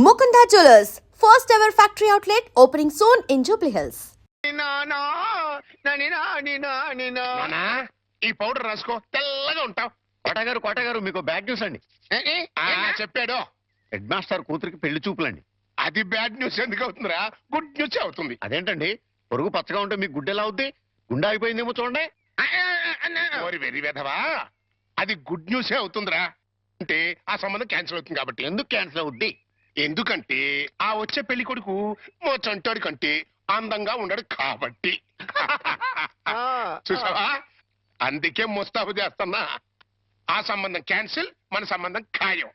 Mukunda Jewelers, first ever factory outlet opening soon in Jubilee Hills. ఈ powder రాసుకో, తెల్లగా ఉంటావు. కోటగారు మీకు బ్యాడ్ న్యూస్ అండి. చెప్పాడు. హెడ్ మాస్టర్ కూతురికి పెళ్లి చూపులండి. అది బ్యాడ్ న్యూస్ ఎందుకు అవుతుందిరా? గుడ్ న్యూస్ అవుతుంది. అదేంటండి, పొరుగు పచ్చగా ఉంటే మీకు గుడ్డెలా అవుద్ది? గుండె అయిపోయిందేమో చూడండి. ఓరి వెర్రి వెధవా, అది గుడ్ న్యూసే అవుతుందిరా. అంటే ఆ సంబంధం క్యాన్సిల్ అవుతుంది కాబట్టి. ఎందుకు క్యాన్సిల్ అవుద్ది? ఎందుకంటే ఆ వచ్చే పెళ్లి కొడుకు మా చంటాడి కంటే అందంగా ఉండడు కాబట్టి. చూసావా, అందుకే ముస్తాబు చేస్తున్నా. ఆ సంబంధం క్యాన్సిల్, మన సంబంధం ఖాయం.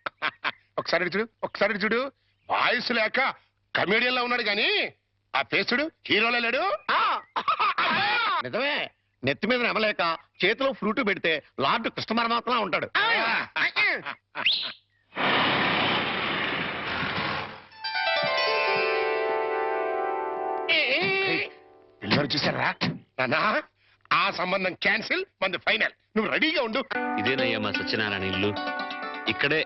ఒకసారి చూడు వాయిస్ లేక కమేడియన్ లా ఉన్నాడు గాని ఆ ఫేసుడు హీరోలో లేడు. నిజమే, నెత్తి మీద నెమలేక చేతిలో ఫ్రూట్ పెడితే లార్డ్ కృష్ణ పరమాత్మ ఉంటాడు. పిల్లలు చూసారా నానా? ఆ సంబంధం క్యాన్సిల్, మంది ఫైనల్. నువ్వు రెడీగా ఉండు. ఇదేనయ్యా మా సత్యనారాయణ ఇల్లు. ఇక్కడే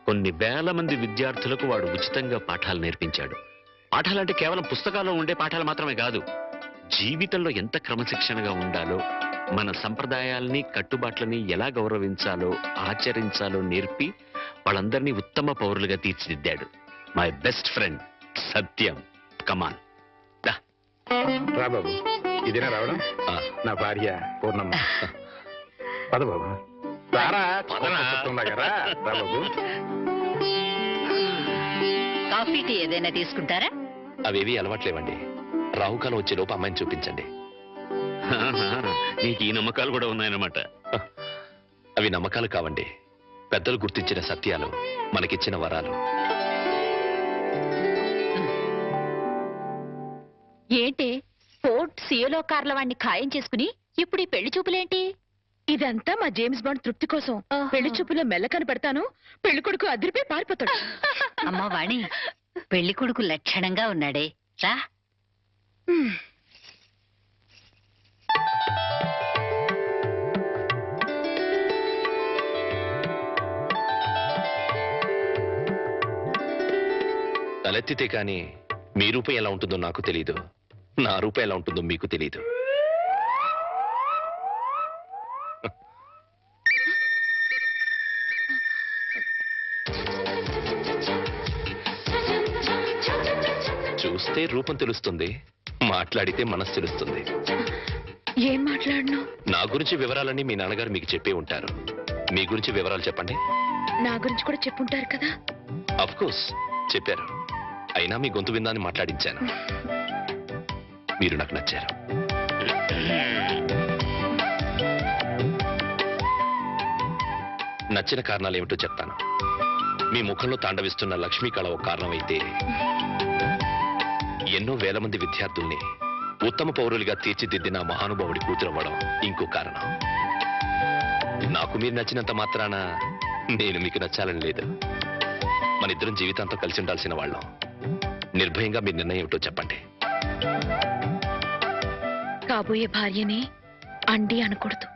కొన్ని వేల మంది విద్యార్థులకు వాడు ఉచితంగా పాఠాలు నేర్పించాడు. పాఠాలంటే కేవలం పుస్తకాల్లో ఉండే పాఠాలు మాత్రమే కాదు, జీవితంలో ఎంత క్రమశిక్షణగా ఉండాలో, మన సంప్రదాయాల్ని కట్టుబాట్లని ఎలా గౌరవించాలో ఆచరించాలో నేర్పి వాళ్ళందరినీ ఉత్తమ పౌరులుగా తీర్చిదిద్దాడు. మై బెస్ట్ ఫ్రెండ్ సత్యం. కమాన్ రా బాబు, ఇదేనా రావడం? నా భార్య పూర్ణమ్మ. పద బాబు, రారా. రా బాబు. కాఫీ టీ ఏదైనా తీసుకుంటారా? అవేవి అలవాట్లేవండి. రాహుకాలం వచ్చే లోపు అమ్మాయిని చూపించండి. నీకు ఈ నమ్మకాలు కూడా ఉన్నాయన్నమాట. అవి నమ్మకాలు కావండి, పెద్దలు గుర్తించిన సత్యాలు, మనకిచ్చిన వరాలు. ఏంటి ఫోర్ట్ సియోలో కార్ల వాడిని ఖాయం చేసుకుని ఇప్పుడు ఈ పెళ్లి చూపులేంటి? ఇదంతా మా జేమ్స్ బాండ్ తృప్తి కోసం. పెళ్లి చూపులో మెల్ల కనపడతాను, పెళ్లి కొడుకు అదిరిపై పారిపోతాడు. అమ్మా వాణి, పెళ్లి కొడుకు లక్షణంగా ఉన్నాడే, రా. తలెత్తితే కాని మీ రూపం ఎలా ఉంటుందో నాకు తెలీదు, నా రూపం ఎలా ఉంటుందో మీకు తెలీదు. చూస్తే రూపం తెలుస్తుంది, మాట్లాడితే మనసు తెలుస్తుంది. ఏం మాట్లాడను? నా గురించి వివరాలన్నీ మీ నాన్నగారు మీకు చెప్పే ఉంటారు. మీ గురించి వివరాలు చెప్పండి. నా గురించి కూడా చెప్పుంటారు కదా? అఫ్ కోర్స్ చెప్పారు, అయినా మీ గొంతు విందాన్ని మాట్లాడించాను. మీరు నాకు నచ్చారు. నచ్చిన కారణాలు ఏమిటో చెప్తాను. మీ ముఖంలో తాండవిస్తున్న లక్ష్మీ కళ ఒక కారణం అయితే, ఎన్నో వేల మంది విద్యార్థుల్ని ఉత్తమ పౌరులుగా తీర్చిదిద్దిన మహానుభావుడి కూతురవ్వడం ఇంకో కారణం. నాకు మీరు నచ్చినంత మాత్రాన నేను మీకు నచ్చాలని లేదు. మన ఇద్దరం జీవితాంతం కలిసి ఉండాల్సిన వాళ్ళం. నిర్భయంగా మీ నిర్ణయం ఏమిటో చెప్పండి. కాబోయే భార్యని అండి అనకూడదు.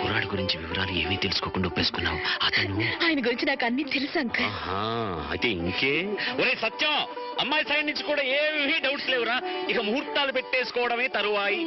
కుర్రాడి గురించి వివరాలు ఏమీ తెలుసుకోకుండా ఒప్పేసుకున్నావు. అతను ఆయన గురించి నాకు అన్ని తెలుసు అంకల్. అయితే ఇంకే. ఒరే సత్యం, అమ్మాయి సైడ్ నుంచి కూడా ఏమీ డౌట్స్ లేవురా. ఇక ముహూర్తాలు పెట్టేసుకోవడమే తరువాయి.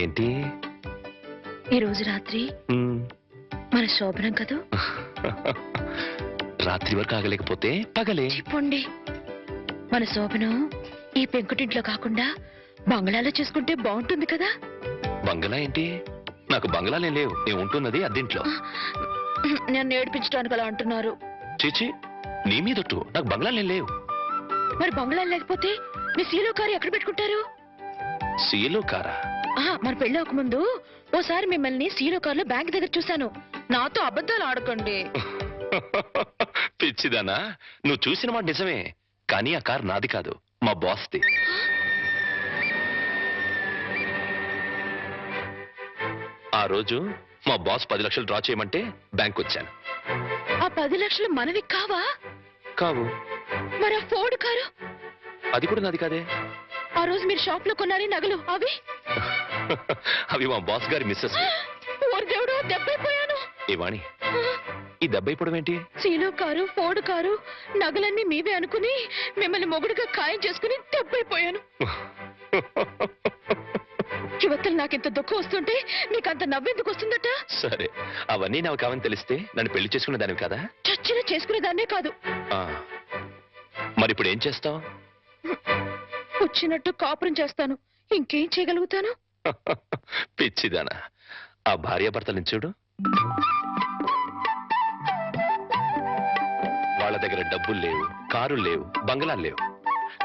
ఏంటి ఈ రోజు రాత్రి మన శోభనం కదూ? రాత్రి వరకు ఆగలేకపోతే పగలే చెప్పండి. మన శోభనం ఈ పెంకుటింట్లో కాకుండా బంగ్లాలో చేసుకుంటే బాగుంటుంది కదా? బంగ్లా ఏంటి? నాకు బంగ్లాలే లేవు, నేను ఉంటున్నది అద్దెంట్లో. నన్ను ఏడిపించడానికి అలా అంటున్నారు. చీచి, నీ మీదొట్టు, నాకు బంగ్లాలే లేవు. మరి బంగ్లా లేకపోతే మీ సీలో కారు ఎక్కడ పెట్టుకుంటారు? సీలో కారా? మన పెళ్ళి ఒక ముందు ఓసారి మిమ్మల్ని సీలో కార్లో బ్యాంక్ దగ్గర చూశాను. నాతో అబద్ధాలు ఆడకండి. పిచ్చిదానా, నువ్వు చూసిన మాట నిజమే, కానీ ఆ కారు నాది కాదు, మా బాస్ది. ఆ రోజు మా బాస్ 10 లక్షలు డ్రా చేయమంటే బ్యాంక్ వచ్చాను. ఆ 10 లక్షలు మనవి కావా? కావు. మరి ఆ ఫోర్డ్ కారు? అది కూడా నాది కాదే. ఆ రోజు మీరు షాప్ లో కొన్నారే నగలు అవి? అవి మా బాస్ గారి మిస్సెస్. ఓరి దేవుడు, దెబ్బైపోయాను. ఏ వాణి, ఈ దెబ్బైపోవడం ఏంటి? సీలో కారు, ఫోర్డ్ కారు, నగలన్నీ మీవే అనుకుని మిమ్మల్ని మొగుడుగా ఖాయం చేసుకుని దెబ్బైపోయాను. యువతలు నాకింత దుఃఖం వస్తుంటే నీకంత నవ్వెందుకు వస్తుందట? సరే, అవన్నీ నాకు కావని తెలిస్తే నన్ను పెళ్లి చేసుకునే దానివి కదా? చచ్చిన చేసుకునేదాన్నే కాదు. మరి ఇప్పుడు ఏం చేస్తావు? వచ్చినట్టు కాపురం చేస్తాను. ఇంకేం చేయగలుగుతాను? పిచ్చిదానా, ఆ భార్యాభర్తలను చూడు. వాళ్ళ దగ్గర డబ్బులు లేవు, కారులు లేవు, బంగ్లాలు లేవు,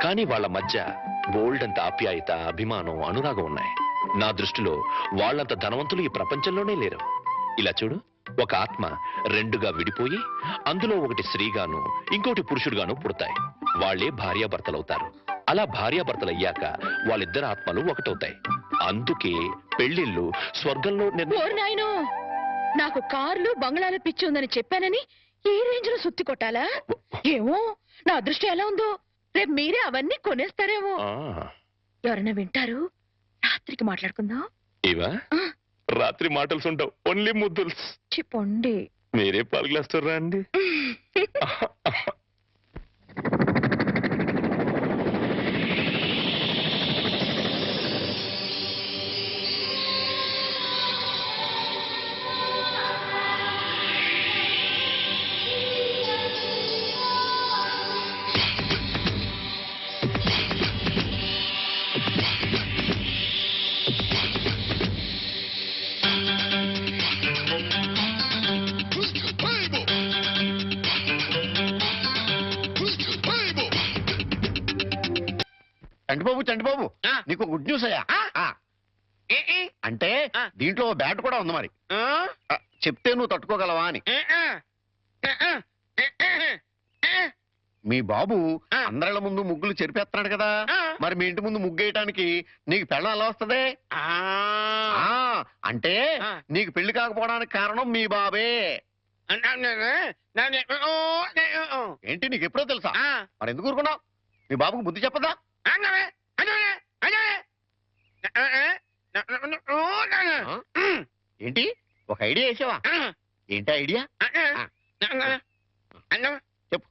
కానీ వాళ్ళ మధ్య బోల్డ్ అంత ఆప్యాయత, అభిమానం, అనురాగం ఉన్నాయి. నా దృష్టిలో వాళ్ళంత ధనవంతులు ఈ ప్రపంచంలోనే లేరు. ఇలా చూడు, ఒక ఆత్మ రెండుగా విడిపోయి అందులో ఒకటి స్త్రీగాను ఇంకోటి పురుషుడుగాను పుడతాయి. వాళ్లే భార్యాభర్తలవుతారు. అలా భార్యాభర్తలు అయ్యాక వాళ్ళిద్దరు ఆత్మలు ఒకటవుతాయి. అందుకే పెళ్లిళ్ళు స్వర్గంలో ఓరి నాయనో, నాకు కార్లు బంగ్లాల పిచ్చి ఉందని చెప్పానని ఈ రేంజ్ లో సుత్తి కొట్టాలా? ఏమో, నా అదృష్టం ఎలా ఉందో, రేపు మీరే అవన్నీ కొనేస్తారేమో. ఎవరైనా వింటారు? రాత్రికి మాట్లాడుకుందాం. ఇవా రాత్రి మాటలు ఉండవు, ఓన్లీ ముద్దుల్స్. చెప్పండి. మీరే పాలు గ్లాస్ రండి. చంటిబాబు, నీకు గుడ్ న్యూస్ అయ్యా. అంటే దీంట్లో బ్యాట్ కూడా ఉంది. మరి చెప్తే నువ్వు తట్టుకోగలవా అని. మీ బాబు అందరిళ్ళ ముందు ముగ్గులు చెరిపేస్తున్నాడు కదా, మరి మీ ఇంటి ముందు ముగ్గేయటానికి నీకు పెళ్ళం ఎలా వస్తుంది? అంటే నీకు పెళ్లి కాకపోవడానికి కారణం మీ బాబే. ఏంటి, నీకు ఎప్పుడో తెలుసా? మరి ఎందుకు ఊరుకున్నావు? మీ బాబుకు బుద్ధి చెప్పదా? ఏంటి, ఒక ఐడియా వేసావా? ఏంటి ఐడియా? చెప్పు.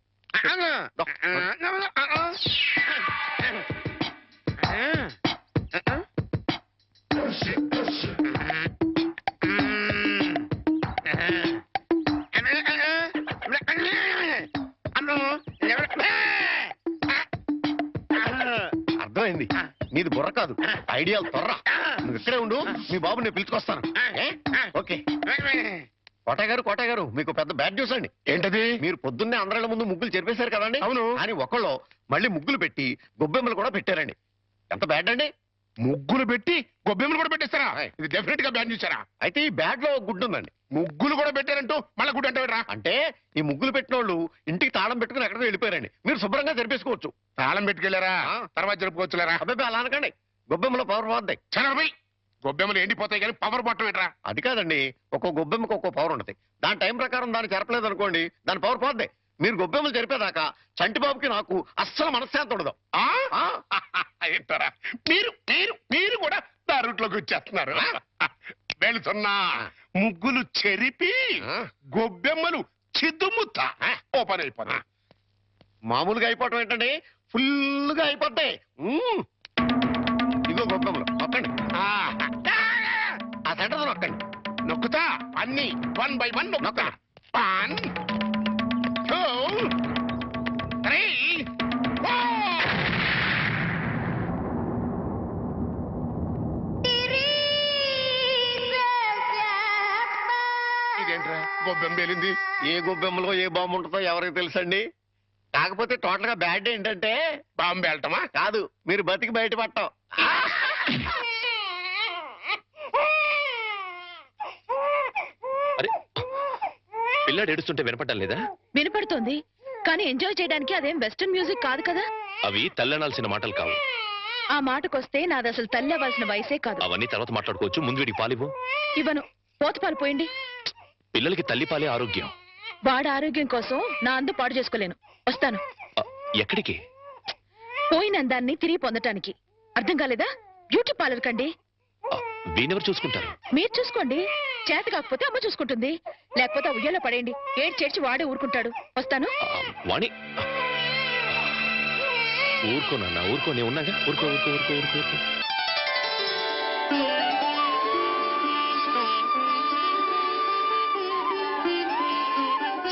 అర్థమైంది, నీది బుర్ర కాదు, ఐడియాలు తొర్రా. నువ్వు ఇక్కడే ఉండు, మీ బాబు నేను పిలుచుకొస్తాను. ఓకే. కోటయ్య గారు, మీకు పెద్ద బ్యాడ్ న్యూస్ అండి. ఏంటది? మీరు పొద్దున్నే అందరిళ్ళ ముందు ముగ్గులు చెరిపేశారు కదండి. అవును. అని ఒకళ్ళు మళ్ళీ ముగ్గులు పెట్టి గొబ్బెమ్మలు కూడా పెట్టారండి. ఎంత బ్యాడ్ అండి? ముగ్గులు పెట్టి గొబ్బెమ్మలు కూడా పెట్టేస్తారా? ఇది డెఫినెట్ గా బ్యాన్ చేశారా? అయితే ఈ బ్యాడ్ లో గుడ్ ఉందండి. ముగ్గులు కూడా పెట్టారంటూ మళ్ళా గుడ్ అంటే అంటే ఈ ముగ్గులు పెట్టిన వాళ్ళు ఇంటికి తాళం పెట్టుకుని ఎక్కడికో వెళ్ళిపోయారండి. మీరు శుభ్రంగా జరిపేసుకోవచ్చు. తాళం పెట్టుకెళ్లారా? తర్వాత జరుపుకోవచ్చులేరా? అబ్బాయి అలా అనకండి, గొబ్బెమ్మలో పవర్ పోద్దాయి. చనబై గొబ్బెమ్మలు ఎండిపోతాయి కానీ పవర్ బట్టం ఏంట్రా? అది కాదండి, ఒక్కో గొబ్బెమ్మకు ఒక్కో పవర్ ఉంటుంది. దాని టైం ప్రకారం దాన్ని చెరపలేదు అనుకోండి, దాని పవర్ పోద్ది. మీరు గొబ్బెమ్మలు జరిపేదాకా చంటిబాబుకి నాకు అస్సలు మనశ్శాంతి ఉండదు. ఏంటారా మీరు మీరు మీరు కూడా నా రూట్లోకి వచ్చేస్తున్నారు. వెళుతున్నా ముగ్గులు చెరిపి గొబ్బెమ్మలు చిద్దుముత్త ఓపెన్ అయిపోతా. మామూలుగా అయిపోవటం ఏంటండి, ఫుల్గా అయిపోతాయి. ఇదిగో గొబ్బెమ్మలు నొక్కండి. ఆ సెంటర్ నొక్కండి. నొక్కుతా అన్ని 1 by 1 నొక్కుతా. 1 2 3 4. ఇదేంట్రా గొబ్బెమ్మ పేలింది? ఏ గొబ్బెమ్మలో ఏ బాంబు ఉంటుందో ఎవరికి తెలుసండి. కాకపోతే టోటల్ గా బ్యాడ్ ఏంటంటే బాంబు వెళ్ళటమా కాదు, మీరు బతికి బయటపడటం. పిల్లాడు ఏడుస్తుంటే వినపడ్డం లేదా? వినపడుతోంది, కానీ ఎంజాయ్ చేయడానికి అదేం వెస్టర్న్ మ్యూజిక్ కాదు కదా. అవి తల్లనాల్సిన మాటలు కావు. ఆ మాటకొస్తే నాది అసలు తల్లి అవ్వాల్సిన వయసే కాదు. అవన్నీ తర్వాత మాట్లాడుకోవచ్చు. ముందు వీడికి పాలివ్వు. ఇవ్వను, పోత పాలు పోయండి. పిల్లలకి తల్లి పాలే ఆరోగ్యం. వాడి ఆరోగ్యం కోసం నా అందు పాడు చేసుకోలేను. వస్తాను. ఆ, ఎక్కడికి? పోయిన అందాన్ని తిరిగి పొందటానికి. అర్థం కాలేదా? బ్యూటీ పార్లర్ కండి. ఆ, వీణెవరు చూసుకుంటారు? మీరు చూసుకోండి. చేత కాకపోతే అమ్మ చూసుకుంటుంది, లేకపోతే ఉయ్యాలో పడేయండి. ఏడ్చేడ్చి వాడే ఊరుకుంటాడు. వస్తాను. వాణి ఊరుకోనన్నా, ఊరుకో. నేను ఉన్నాగా. ఊరుకో ఊరుకో ఊరుకో ఊరుకో ఊరుకో.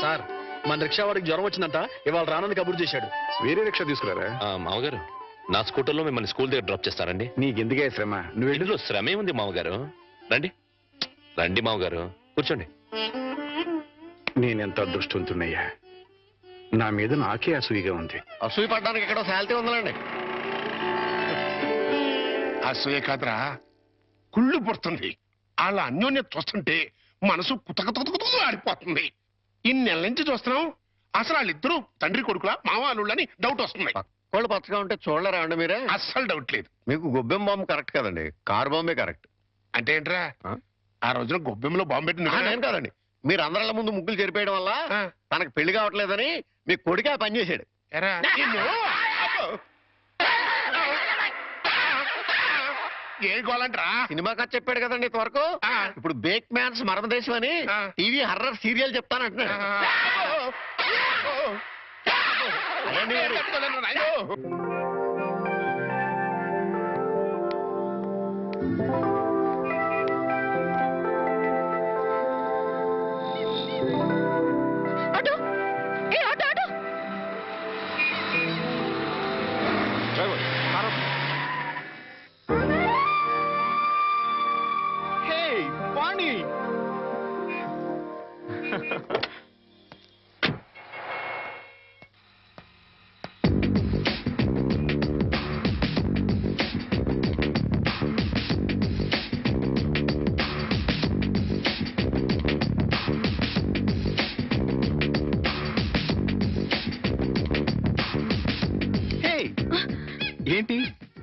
సార్, మన రిక్షా వాడికి జ్వరం వచ్చిందంట, ఇవాళ రానని కబురు చేశాడు. వేరే రిక్షా తీసుకురారా? మామగారు, నా స్కూటర్లో మిమ్మల్ని స్కూల్ దగ్గర డ్రాప్ చేస్తారండి. నీకెందుకే శ్రమ? నువ్వు వెళ్ళు. ఇందులో శ్రమే ఉంది మామగారు. రండి రండి మామగారు, కూర్చోండి. నేనెంత అదృష్టవంతున్నయ్యా. నా మీద నాకే అసూయగా ఉంది. అసూయ పడ్డానికి ఎక్కడో శాలిటీ ఉందండి. అసూయ కాదురా, కుళ్ళు పుడుతుంది. వాళ్ళ అన్యోన్యత చూస్తుంటే మనసు కుతకుతకుతూ ఆడిపోతుంది. ఇన్నెల నుంచి చూస్తున్నాం, అసలు వాళ్ళిద్దరూ తండ్రి కొడుకులా మావాళ్ళని డౌట్ వస్తుంది. కోళ్ళు పచ్చగా ఉంటే చూడలేరా అండి మీరే? అస్సలు డౌట్ లేదు. మీకు గొబ్బెం బాంబు కరెక్ట్ కదండి, కారు బాంబే కరెక్ట్. అంటే ఏంట్రా, ఆ రోజున గొబ్బెంలో బాంబు పెట్టి నేను కాదండి, మీరు అందరిల ముందు ముగ్గులు చెరిపేయడం వల్ల తనకు పెళ్లి కావట్లేదని మీ కొడుకే పని చేశాడు. ఎరా నిన్ను. ఏ గోలంట్రా? సినిమా కథ చెప్పాడు కదండి ఇంతవరకు. ఇప్పుడు బేక్ మ్యాన్స్ మరమదేశం అని టీవీ హర్రర్ సీరియల్ చెప్తానంటున్నాడు. ఆటో, ఏ ఆటో ఆటో. ఏంటి,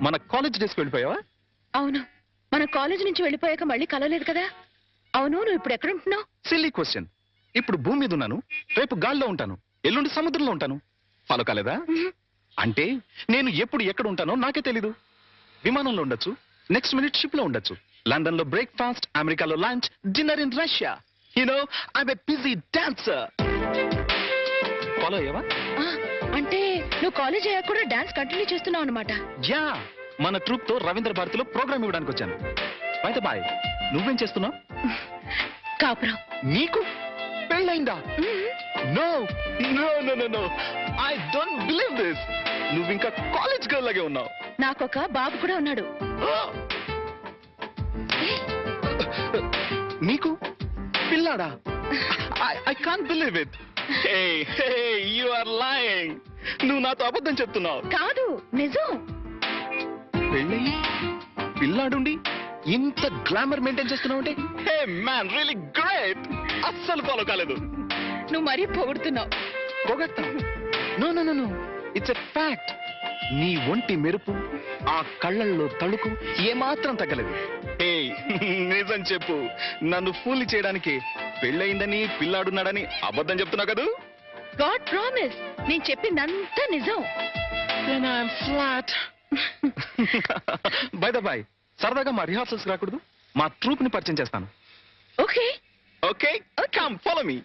మన కాలేజ్ డేస్కి వెళ్ళిపోయావా? అవును, మన కాలేజ్ నుంచి వెళ్ళిపోయాక మళ్ళీ కలవలేదు కదా. అవును, నువ్వు ఇప్పుడు ఎక్కడ ఉంటున్నావు? Silly question. ఇప్పుడు భూమి మీద ఉన్నాను, రేపు గాల్లో ఉంటాను, ఎల్లుండి సముద్రంలో ఉంటాను. ఫాలో కాలేదా? అంటే నేను ఎప్పుడు ఎక్కడ ఉంటానో నాకే తెలీదు. విమానంలో ఉండొచ్చు, నెక్స్ట్ మినిట్ షిప్ లో ఉండొచ్చు, లండన్ లో బ్రేక్ఫాస్ట్, అమెరికాలో lunch, dinner in Russia. You know I'm a busy dancer. Follow అయ్యావా? అంటే నువ్వు కాలేజ్ అయ్యాక కూడా డాన్స్ కంటిన్యూ చేస్తున్నావు అనమాట. యా, మన ట్రూప్ తో రవీంద్ర భారతిలో ప్రోగ్రామ్ ఇవ్వడానికి వచ్చాను. బయట బాయ్, నువ్వేం చేస్తున్నావు? కాపురం. నీకు పెళ్ళైందా? No no no no no, I don't believe this. నువ్వు ఇంకా కాలేజ్ గర్ల్ లాగే ఉన్నావు. నాకొక బాబు కూడా ఉన్నాడు. నీకు పిల్లాడా? I can't believe it. Hey hey, you are lying. నువ్వు నాతో అబద్ధం చెప్తున్నావు. కాదు, నిజం. పెళ్ళి పిల్లాడుండి ఇంత గ్లామర్ మెయింటైన్ చేస్తున్నావు అంటే, హే మ్యాన్, రియల్లీ గ్రేట్. అస్సలు ఫాలో కాలేదు. నువ్వు మరీ పొగుడుతున్నావు. పొగట్టా? No no no no, it's a fact. నీ ఒంటి మెరుపు, ఆ కళ్ళల్లో తళుకు ఏమాత్రం తగ్గలేదు. హే, నిజం చెప్పు. నన్ను ఫూల్ చేయడానికి పెళ్ళయిందని, పిల్లాడున్నాడని అబద్ధం చెప్తున్నావు కదూ? గాడ్ ప్రామిస్, నేను చెప్పిందంతా నిజం. Then I'm flat. By the by, సరదాగా మా రిహార్సల్స్ రాకూడదు? మా ట్రూప్ ని పరిచయం చేస్తాను. Okay okay, come follow me.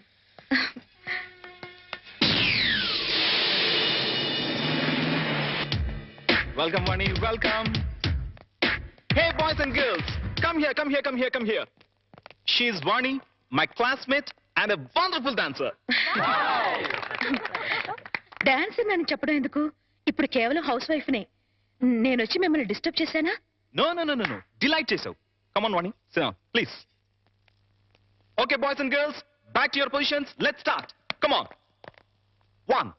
Welcome Vani, welcome. Hey boys and girls, come here, come here, come here, come here. She is Vani, my classmate and a wonderful dancer. Dance అని చెప్పడం ఎందుకు? ఇప్పుడు కేవలం house wife నే. నేను వచ్చి మిమ్మల్ని disturb చేశానా? No, no, no, no, no. Delight చేసావు. Come on, Vani. Sit down, please. Okay, boys and girls, back to your positions. Let's start. Come on. 1,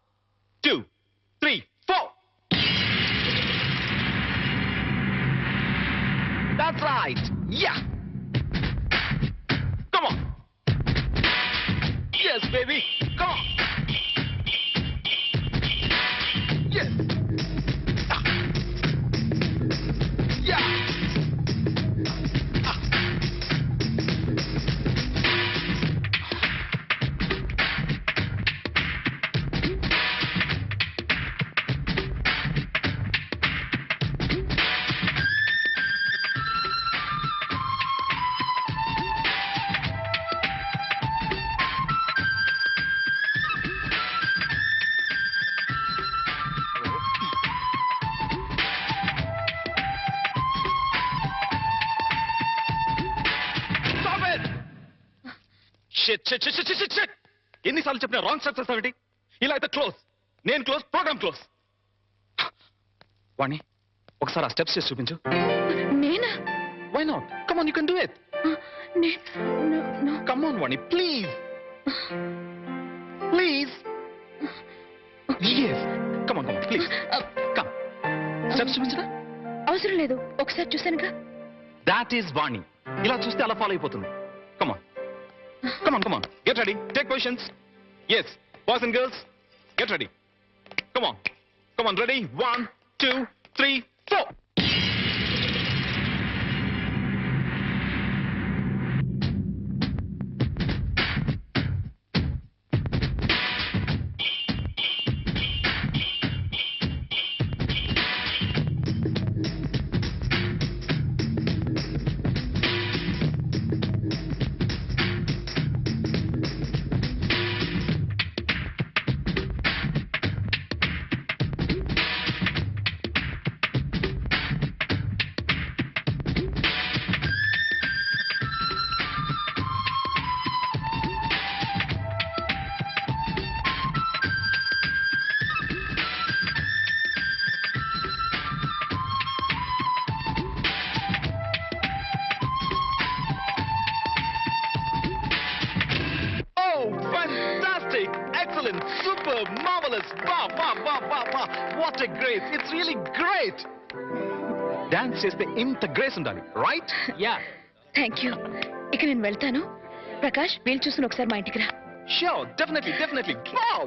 2, 3, 4. That's right. Yeah. Come on. Yes, baby. Come on. Yes. Ah. Yeah. Ah. Stop it! Shit. ఎన్నిసార్లు చెప్పిన wrong steps వేస్తావేంటి? ఇలా అయితే close. నేను close, programme close. వాణి, ఒకసారి ఆ steps చేసి చూపించు. నేనా? Why not? Come on, you can do it. No. Come on, Vani, please. Please. Yes. Come on, please. Come. Steps చూపించరా? అవసరం లేదు, ఒకసారి చూసానుగా. That is Vani. ఇలా చూస్తే అలా ఫాలో అయిపోతుంది. Come on. Come on. Get ready. Take positions. Yes. Boys and girls, get ready. Come on, ready? 1, 2, 3, 4. Fantastic! Excellent! Super! Marvelous! Wow! What a grace! It's really great! Dance చేస్తే ఇంత grace ఉండాలి, right? Yeah. Thank you. ఇక నేను వెళ్తాను. ప్రకాష్, వీలు చూసుకుని ఒకసారి మా ఇంటికి రా. Sure, definitely. Wow!